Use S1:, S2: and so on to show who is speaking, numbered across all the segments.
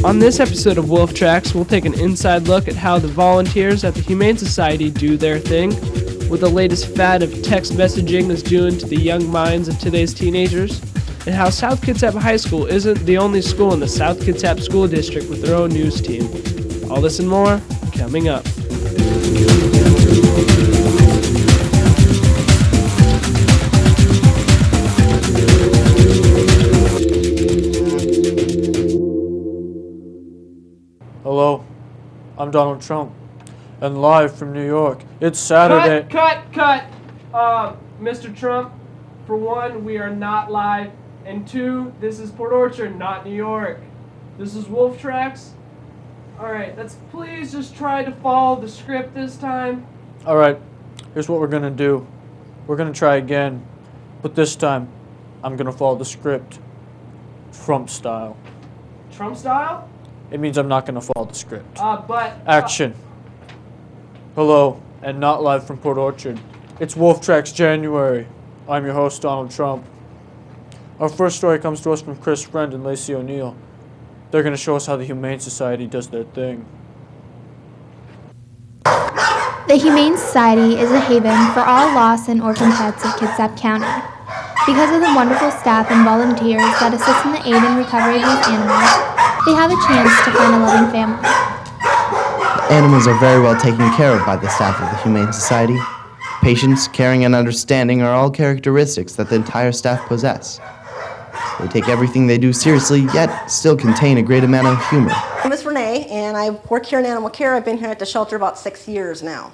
S1: On this episode of Wolf Tracks, we'll take an inside look at how the volunteers at the Humane Society do their thing, what the latest fad of text messaging is doing to the young minds of today's teenagers, and how South Kitsap High School isn't the only school in the South Kitsap School District with their own news team. All this and more, coming up.
S2: Hello, I'm Donald Trump, and live from New York. It's Saturday.
S1: Cut! Mr. Trump, for one, we are not live, and two, this is Port Orchard, not New York. This is Wolf Tracks. Alright, let's please just try to follow the script this time.
S2: Alright, here's what we're gonna do. We're gonna try again, but this time, I'm gonna follow the script. Trump style.
S1: Trump style?
S2: It means I'm not gonna follow the script.
S1: But...
S2: Action. Hello, and not live from Port Orchard. It's Wolf Tracks January. I'm your host, Donald Trump. Our first story comes to us from Chris Friend and Lacey O'Neill. They're going to show us how the Humane Society does their thing.
S3: The Humane Society is a haven for all lost and orphaned pets of Kitsap County. Because of the wonderful staff and volunteers that assist in the aid and recovery of these animals, they have a chance to find a loving family.
S4: Animals are very well taken care of by the staff of the Humane Society. Patience, caring, and understanding are all characteristics that the entire staff possess. They take everything they do seriously, yet still contain a great amount of humor.
S5: My name is Renee, and I work here in animal care. I've been here at the shelter about 6 years now.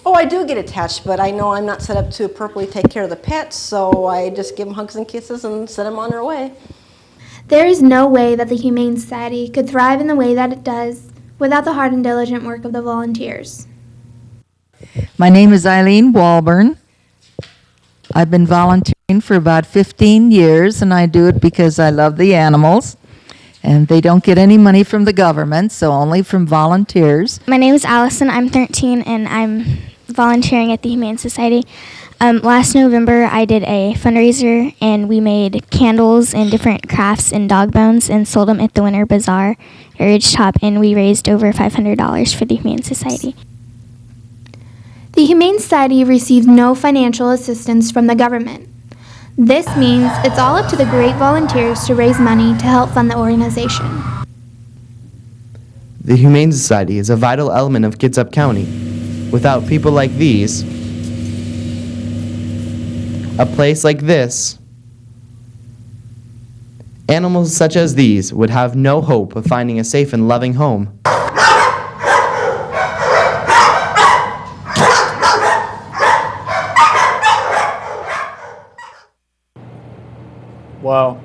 S5: Oh, I do get attached, but I know I'm not set up to appropriately take care of the pets, so I just give them hugs and kisses and send them on their way.
S3: There is no way that the Humane Society could thrive in the way that it does without the hard and diligent work of the volunteers.
S6: My name is Eileen Walburn. I've been volunteering for about 15 years, and I do it because I love the animals. And they don't get any money from the government, so only from volunteers.
S7: My name is Allison. I'm 13, and I'm volunteering at the Humane Society. Last November, I did a fundraiser, and we made candles and different crafts and dog bones and sold them at the Winter Bazaar at Ridgetop, and we raised over $500 for the Humane Society.
S3: The Humane Society receives no financial assistance from the government. This means it's all up to the great volunteers to raise money to help fund the organization.
S4: The Humane Society is a vital element of Kitsap County. Without people like these, a place like this, animals such as these would have no hope of finding a safe and loving home.
S2: Wow,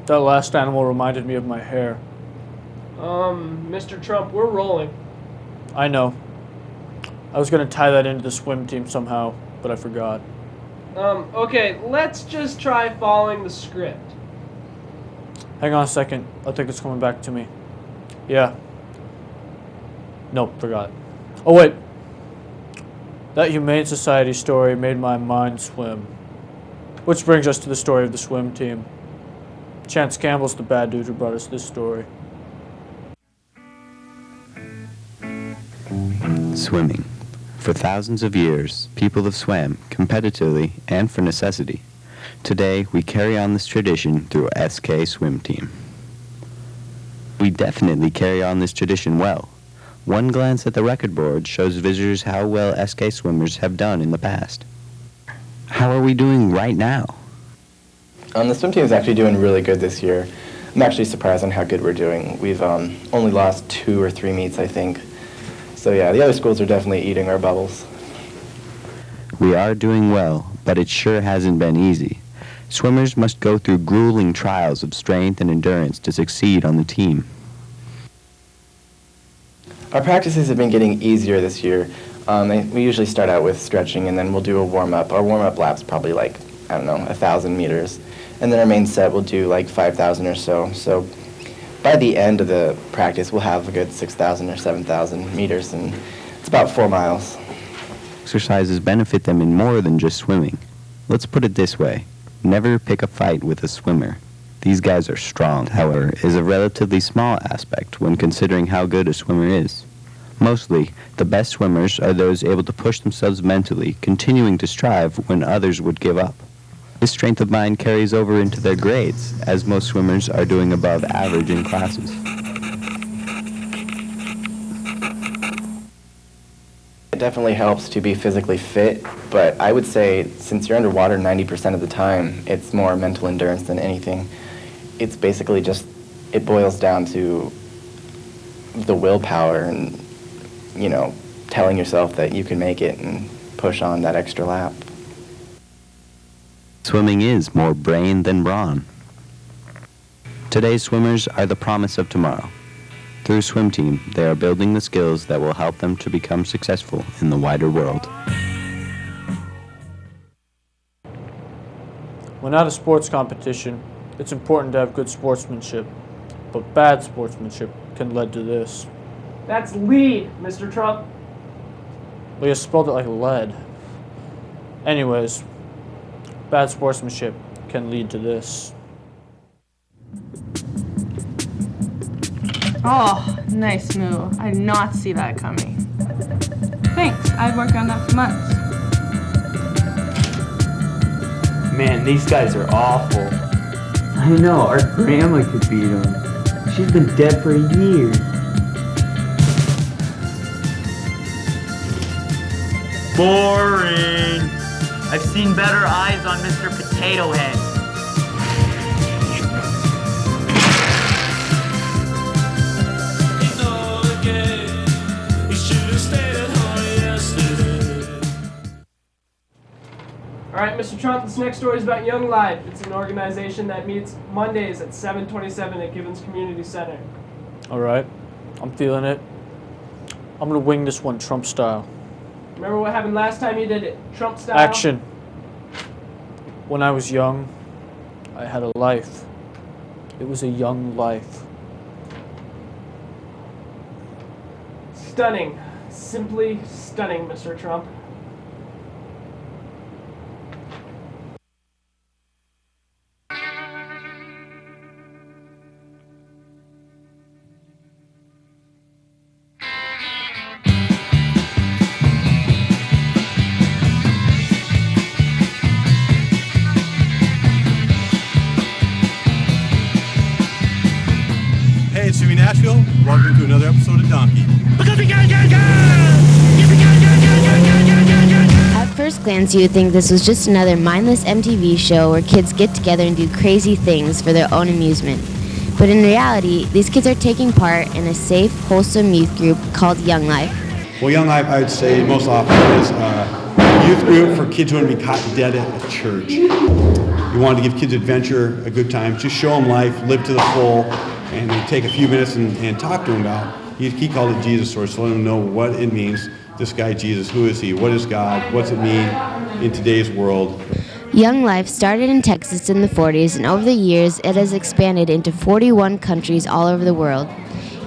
S2: that last animal reminded me of my hair.
S1: Mr. Trump, we're rolling.
S2: I know. I was going to tie that into the swim team somehow, but I forgot.
S1: Okay, let's just try following the script.
S2: Hang on a second. I think it's coming back to me. Yeah. Nope, forgot. Oh, wait. That Humane Society story made my mind swim. Which brings us to the story of the swim team. Chance Campbell's the bad dude who brought us this story.
S8: Swimming. For thousands of years, people have swam competitively and for necessity. Today, we carry on this tradition through SK Swim Team. We definitely carry on this tradition well. One glance at the record board shows visitors how well SK swimmers have done in the past. How are we doing right now?
S9: The swim team is actually doing really good this year. I'm actually surprised on how good we're doing. We've only lost 2 or 3 meets, I think. So yeah, the other schools are definitely eating our bubbles.
S8: We are doing well, but it sure hasn't been easy. Swimmers must go through grueling trials of strength and endurance to succeed on the team.
S9: Our practices have been getting easier this year. We usually start out with stretching, and then we'll do a warm-up. Our warm-up lap's probably like, 1,000 meters. And then our main set will do like 5,000 or so. So by the end of the practice, we'll have a good 6,000 or 7,000 meters, and it's about 4 miles.
S8: Exercises benefit them in more than just swimming. Let's put it this way. Never pick a fight with a swimmer. These guys are strong, however, is a relatively small aspect when considering how good a swimmer is. Mostly, the best swimmers are those able to push themselves mentally, continuing to strive when others would give up. This strength of mind carries over into their grades, as most swimmers are doing above average in classes.
S9: It definitely helps to be physically fit, but I would say since you're underwater 90% of the time, it's more mental endurance than anything. It's basically just, it boils down to the willpower and, you know, telling yourself that you can make it and push on that extra lap.
S8: Swimming is more brain than brawn. Today's swimmers are the promise of tomorrow. Through Swim Team, they are building the skills that will help them to become successful in the wider world.
S2: When at a sports competition, it's important to have good sportsmanship, but bad sportsmanship can lead to this.
S1: That's lead, Mr. Trump.
S2: Well, you spelled it like lead. Anyways, bad sportsmanship can lead to this.
S10: Oh, nice move. I did not see that coming. Thanks. I'd work on that for months.
S11: Man, these guys are awful. I know, our grandma could beat them. She's been dead for a year. Boring. I've seen better eyes on Mr. Potato Head.
S1: All right, Mr. Trump, this next story is about Young Life. It's an organization that meets Mondays at 7:27 at Givens Community Center.
S2: All right, I'm feeling it. I'm gonna wing this one Trump style.
S1: Remember what happened last time you did it? Trump style?
S2: Action. When I was young, I had a life. It was a young life.
S1: Stunning. Simply stunning, Mr. Trump.
S12: Hey, it's Jimmy Nashville. Welcome to another episode of Donkey.
S13: At first glance, you would think this was just another mindless MTV show where kids get together and do crazy things for their own amusement. But in reality, these kids are taking part in a safe, wholesome youth group called Young Life.
S12: Well, Young Life, I would say most often is a youth group for kids who want to be caught dead at a church. We wanted to give kids adventure, a good time, just show them life, live to the full, and take a few minutes and talk to them about. He called it Jesus story, so let them know what it means. This guy Jesus, who is he? What is God? What's it mean in today's world?
S13: Young Life started in Texas in the 40s, and over the years it has expanded into 41 countries all over the world.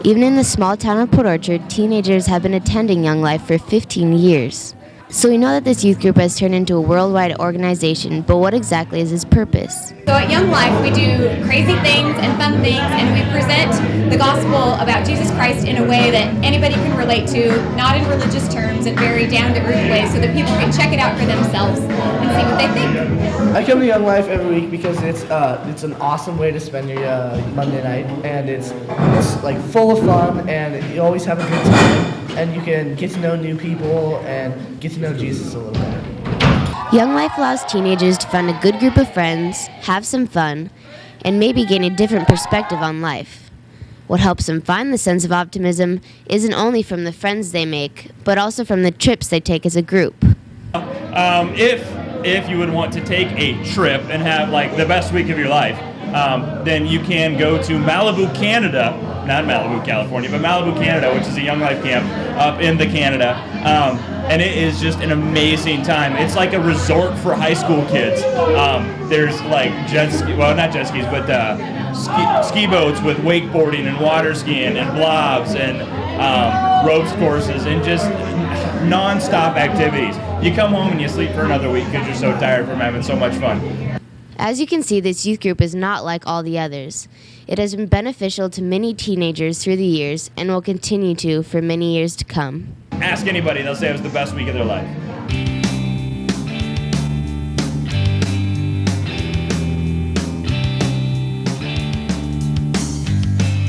S13: Even in the small town of Port Orchard, teenagers have been attending Young Life for 15 years. So we know that this youth group has turned into a worldwide organization, but what exactly is its purpose?
S14: So at Young Life, we do crazy things and fun things, and we present the gospel about Jesus Christ in a way that anybody can relate to, not in religious terms, in very down-to-earth ways, so that people can check it out for themselves and see what they think.
S15: I come to Young Life every week because it's an awesome way to spend your Monday night, and it's like full of fun, and you always have a good time. And you can get to know new people and get to know Jesus a little better.
S13: Young Life allows teenagers to find a good group of friends, have some fun, and maybe gain a different perspective on life. What helps them find the sense of optimism isn't only from the friends they make, but also from the trips they take as a group.
S16: If you would want to take a trip and have like the best week of your life, then you can go to Malibu, Canada, not Malibu, California, but Malibu, Canada, which is a Young Life camp up in the Canada. And it is just an amazing time. It's like a resort for high school kids. There's like not jet skis, but ski boats with wakeboarding and water skiing and blobs and ropes courses and just non-stop activities. You come home and you sleep for another week because you're so tired from having so much fun.
S13: As you can see, this youth group is not like all the others. It has been beneficial to many teenagers through the years and will continue to for many years to come.
S16: Ask anybody, they'll say it was the best week of their life.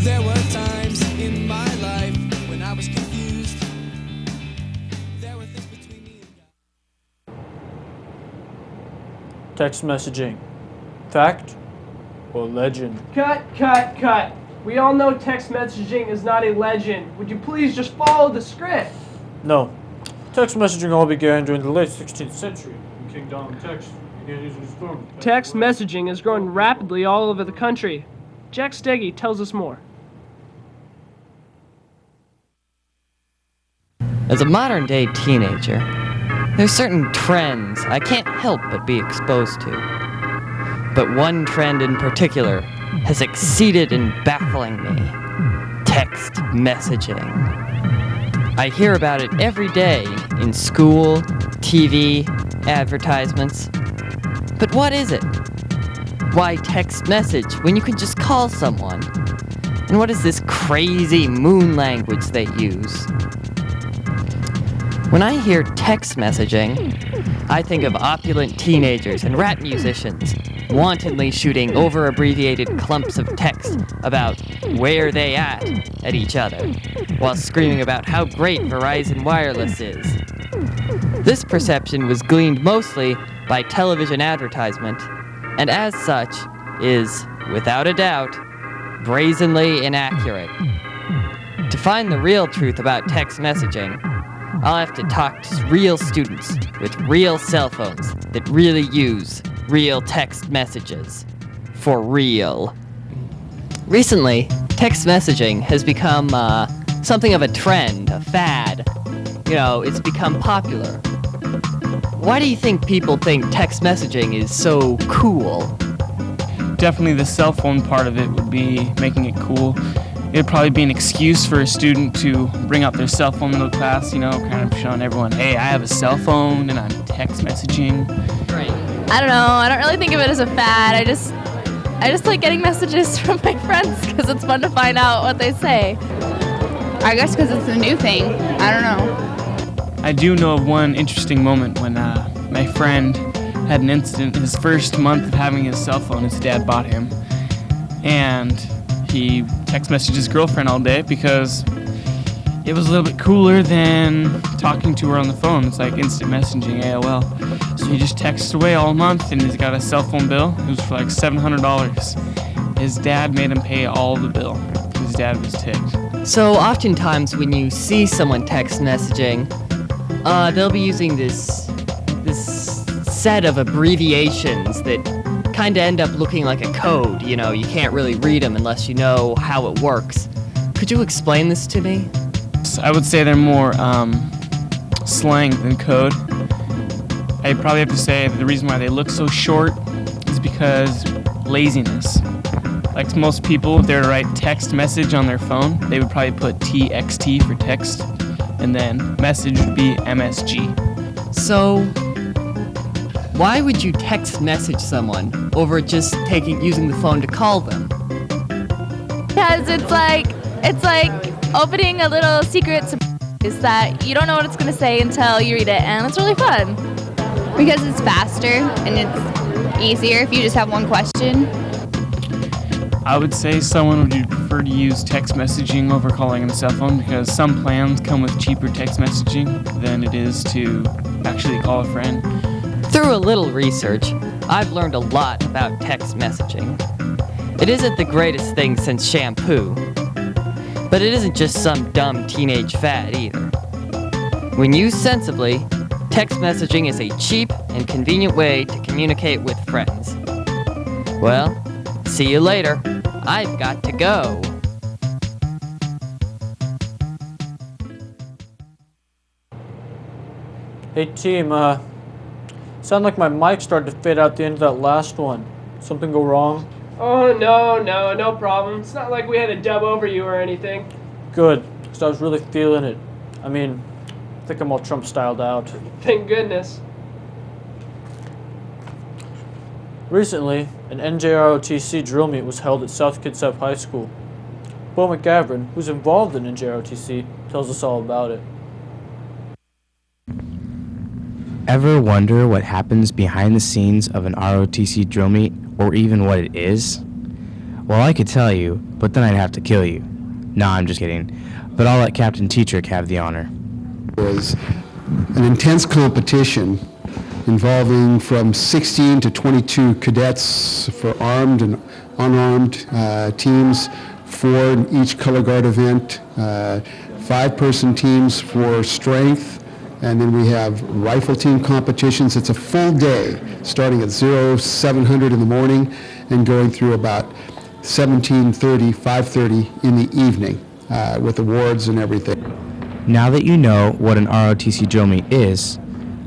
S17: There were times in my life when I was confused. There were things between me and God.
S2: Text messaging. Fact or legend?
S1: Cut. We all know text messaging is not a legend. Would you please just follow the script?
S2: No. Text messaging all began during the late 16th century. When King Donald Text began using his phone.
S1: Text messaging is growing rapidly all over the country. Jack Steggy tells us more.
S18: As a modern-day teenager, there's certain trends I can't help but be exposed to. But one trend in particular has succeeded in baffling me. Text messaging. I hear about it every day in school, TV, advertisements. But what is it? Why text message when you can just call someone? And what is this crazy moon language they use? When I hear text messaging, I think of opulent teenagers and rap musicians wantonly shooting over-abbreviated clumps of text about where they at each other, while screaming about how great Verizon Wireless is. This perception was gleaned mostly by television advertisement, and as such is, without a doubt, brazenly inaccurate. To find the real truth about text messaging, I'll have to talk to real students with real cell phones that really use real text messages. For real. Recently, text messaging has become something of a trend, a fad. You know, it's become popular. Why do you think people think text messaging is so cool?
S19: Definitely the cell phone part of it would be making it cool. It'd probably be an excuse for a student to bring out their cell phone in the class, you know, kind of showing everyone, hey, I have a cell phone and I'm text messaging.
S13: Right.
S10: I don't know. I don't really think of it as a fad. I just like getting messages from my friends because it's fun to find out what they say.
S20: I guess because it's a new thing. I don't know.
S19: I do know of one interesting moment when my friend had an incident. His first month of having his cell phone, his dad bought him. And he text messaged his girlfriend all day because it was a little bit cooler than talking to her on the phone. It's like instant messaging, AOL. So he just texted away all month and he's got a cell phone bill. It was for like $700. His dad made him pay all the bill. His dad was ticked.
S18: So oftentimes when you see someone text messaging, they'll be using this set of abbreviations that kind of end up looking like a code. You know, you can't really read them unless you know how it works. Could you explain this to me?
S19: I would say they're more slang than code. I'd probably have to say that the reason why they look so short is because laziness. Like most people, if they were to write text message on their phone, they would probably put TXT for text, and then message would be MSG.
S18: So, why would you text message someone over just using the phone to call them?
S10: Because it's like opening a little secret surprise that you don't know what it's going to say until you read it, and it's really fun.
S20: Because it's faster and it's easier if you just have one question.
S19: I would say someone would prefer to use text messaging over calling on a cell phone because some plans come with cheaper text messaging than it is to actually call a friend.
S18: Through a little research, I've learned a lot about text messaging. It isn't the greatest thing since shampoo, but it isn't just some dumb teenage fad either. When used sensibly, text messaging is a cheap and convenient way to communicate with friends. Well, see you later. I've got to go.
S2: Hey team, sound like my mic started to fade out at the end of that last one. Something go wrong?
S1: Oh, no problem. It's not like we had to dub over you or anything.
S2: Good, because I was really feeling it. I mean, I think I'm all Trump styled out.
S1: Thank goodness.
S2: Recently, an NJROTC drill meet was held at South Kitsap High School. Bo McGavran, who's involved in NJROTC, tells us all about it.
S21: Ever wonder what happens behind the scenes of an ROTC drill meet, or even what it is? Well, I could tell you, but then I'd have to kill you. Nah, I'm just kidding. But I'll let Captain Teatrick have the honor.
S22: It was an intense competition involving from 16 to 22 cadets for armed and unarmed teams, 4 in each color guard event, 5-person teams for strength, and then we have rifle team competitions. It's a full day, starting at 0700 in the morning and going through about 17:30, 5:30 in the evening with awards and everything.
S21: Now that you know what an ROTC drill meet is,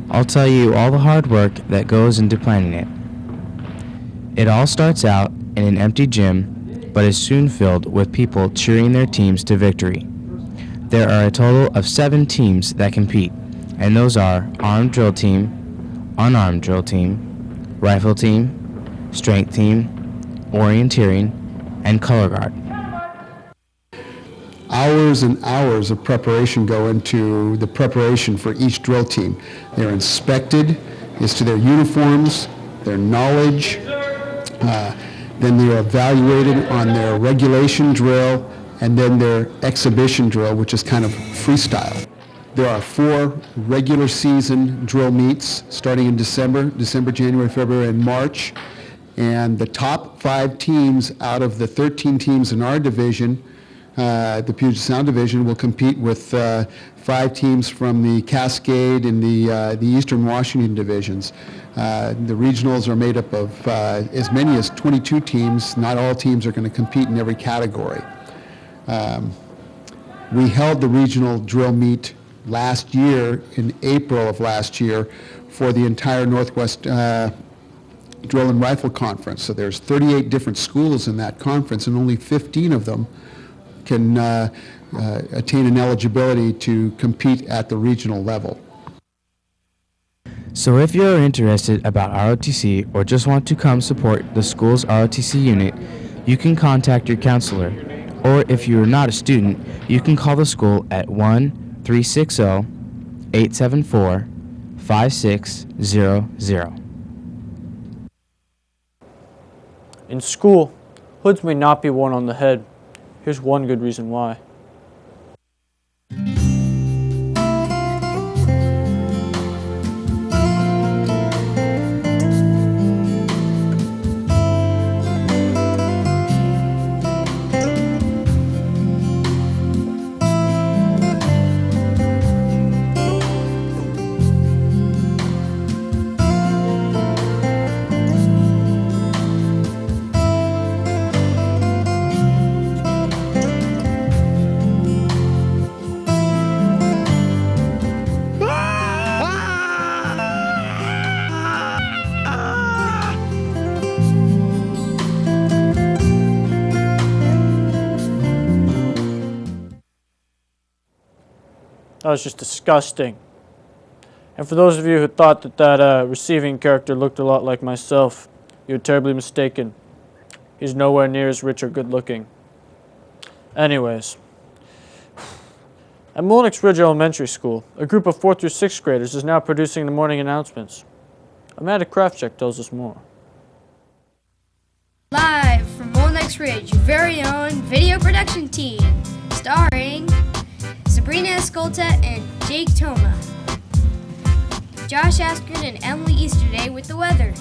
S21: I'll tell you all the hard work that goes into planning it. It all starts out in an empty gym, but is soon filled with people cheering their teams to victory. There are a total of 7 teams that compete, and those are armed drill team, unarmed drill team, rifle team, strength team, orienteering, and color guard.
S22: Hours and hours of preparation go into the preparation for each drill team. They're inspected as to their uniforms, their knowledge, then they're evaluated on their regulation drill, and then their exhibition drill, which is kind of freestyle. There are 4 regular season drill meets starting in December, January, February, and March. And the top 5 teams out of the 13 teams in our division, the Puget Sound division, will compete with 5 teams from the Cascade and the Eastern Washington divisions. The regionals are made up of as many as 22 teams. Not all teams are going to compete in every category. We held the regional drill meet last year, in April of last year, for the entire Northwest Drill and Rifle Conference. So there's 38 different schools in that conference, and only 15 of them can attain an eligibility to compete at the regional level.
S21: So if you're interested about ROTC or just want to come support the school's ROTC unit, you can contact your counselor. Or if you're not a student, you can call the school at 1-360-874-5600.
S2: In school, hoods may not be worn on the head. Here's one good reason why. That was just disgusting. And for those of you who thought that receiving character looked a lot like myself, you're terribly mistaken. He's nowhere near as rich or good looking. Anyways, at Mullenix Ridge Elementary School, a group of 4th through 6th graders is now producing the morning announcements. Amanda Kraftcheck tells us more.
S23: Live from Mullenix Ridge, your very own video production team, starring Sabrina Escolta and Jake Toma, Josh Askren and Emily Easterday with the weather,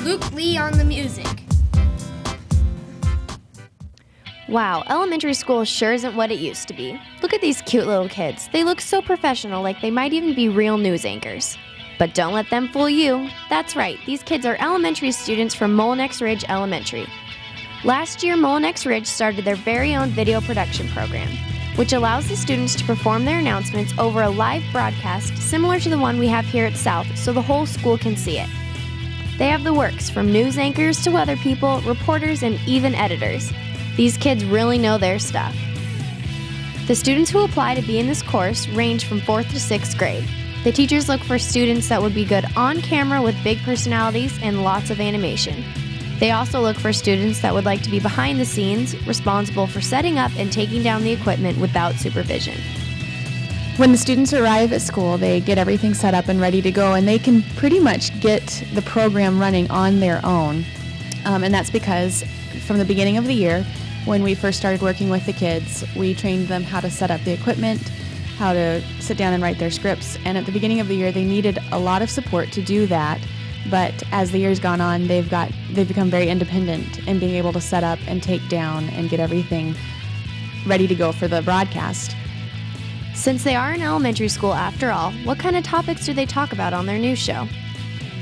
S23: Luke Lee on the music.
S13: Wow, elementary school sure isn't what it used to be. Look at these cute little kids. They look so professional, like they might even be real news anchors. But don't let them fool you. That's right, these kids are elementary students from Mullenix Ridge Elementary. Last year, Mullenix Ridge started their very own video production program, which allows the students to perform their announcements over a live broadcast similar to the one we have here at South, so the whole school can see it. They have the works, from news anchors to weather people, reporters, and even editors. These kids really know their stuff. The students who apply to be in this course range from 4th to 6th grade.
S5: The teachers look for students that would be good on camera with big personalities and lots of animation. They also look for students that would like to be behind the scenes, responsible for setting up and taking down the equipment without supervision.
S6: When the students arrive at school, they get everything set up and ready to go, and they can pretty much get the program running on their own. And that's because from the beginning of the year, when we first started working with the kids, we trained them how to set up the equipment, how to sit down and write their scripts. And at the beginning of the year, they needed a lot of support to do that. But as the year's gone on, they've become very independent in being able to set up and take down and get everything ready to go for the broadcast.
S5: Since they are in elementary school after all, what kind of topics do they talk about on their news show?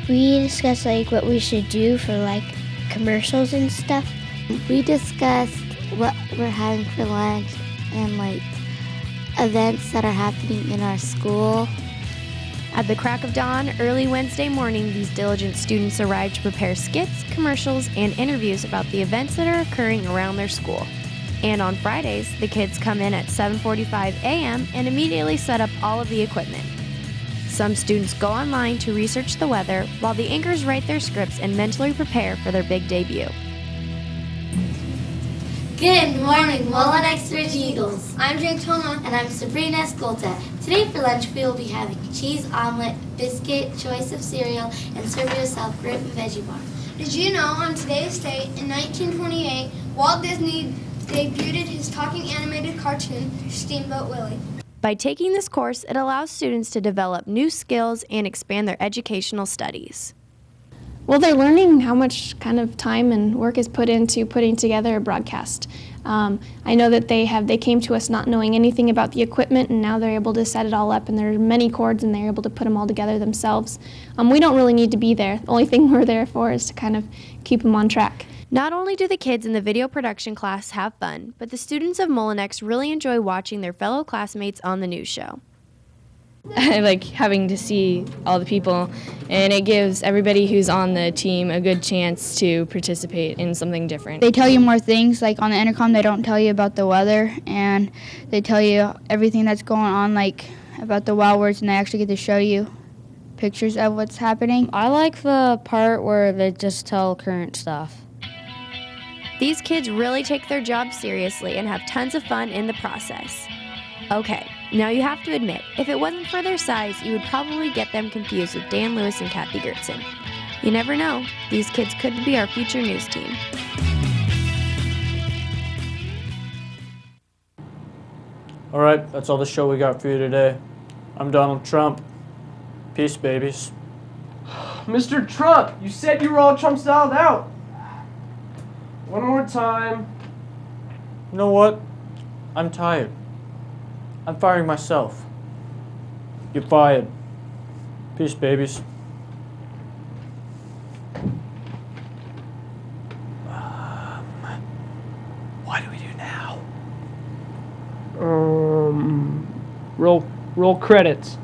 S7: We discuss like what we should do for like commercials and stuff. We discussed what we're having for lunch and like events that are happening in our school.
S5: At the crack of dawn, early Wednesday morning, these diligent students arrive to prepare skits, commercials, and interviews about the events that are occurring around their school. And on Fridays, the kids come in at 7:45 a.m. and immediately set up all of the equipment. Some students go online to research the weather, while the anchors write their scripts and mentally prepare for their big debut.
S24: Good morning, Molinex Ridge Eagles. I'm Jake Toma. And I'm Sabrina Escolta. Today for lunch we will be having cheese omelet, biscuit, choice of cereal, and serve yourself fruit and veggie bar.
S23: Did you know on today's date, in 1928, Walt Disney debuted his talking animated cartoon, Steamboat Willie?
S5: By taking this course, it allows students to develop new skills and expand their educational studies.
S25: Well, they're learning how much kind of time and work is put into putting together a broadcast. I know that they came to us not knowing anything about the equipment, and now they're able to set it all up, and there are many cords, and they're able to put them all together themselves. We don't really need to be there. The only thing we're there for is to kind of keep them on track.
S5: Not only do the kids in the video production class have fun, but the students of Molinex really enjoy watching their fellow classmates on the news show.
S26: I like having to see all the people, and it gives everybody who's on the team a good chance to participate in something different.
S27: They tell you more things, like on the intercom they don't tell you about the weather, and they tell you everything that's going on, like about the wild words, and they actually get to show you pictures of what's happening.
S28: I like the part where they just tell current stuff.
S5: These kids really take their job seriously and have tons of fun in the process. Okay, now you have to admit, if it wasn't for their size, you would probably get them confused with Dan Lewis and Kathy Gertson. You never know, these kids could be our future news team.
S2: Alright, that's all the show we got for you today. I'm Donald Trump. Peace, babies.
S1: Mr. Trump, you said you were all Trump-styled out. One more time.
S2: You know what? I'm tired. I'm firing myself. You're fired. Peace, babies. What do we do now?
S1: Roll credits.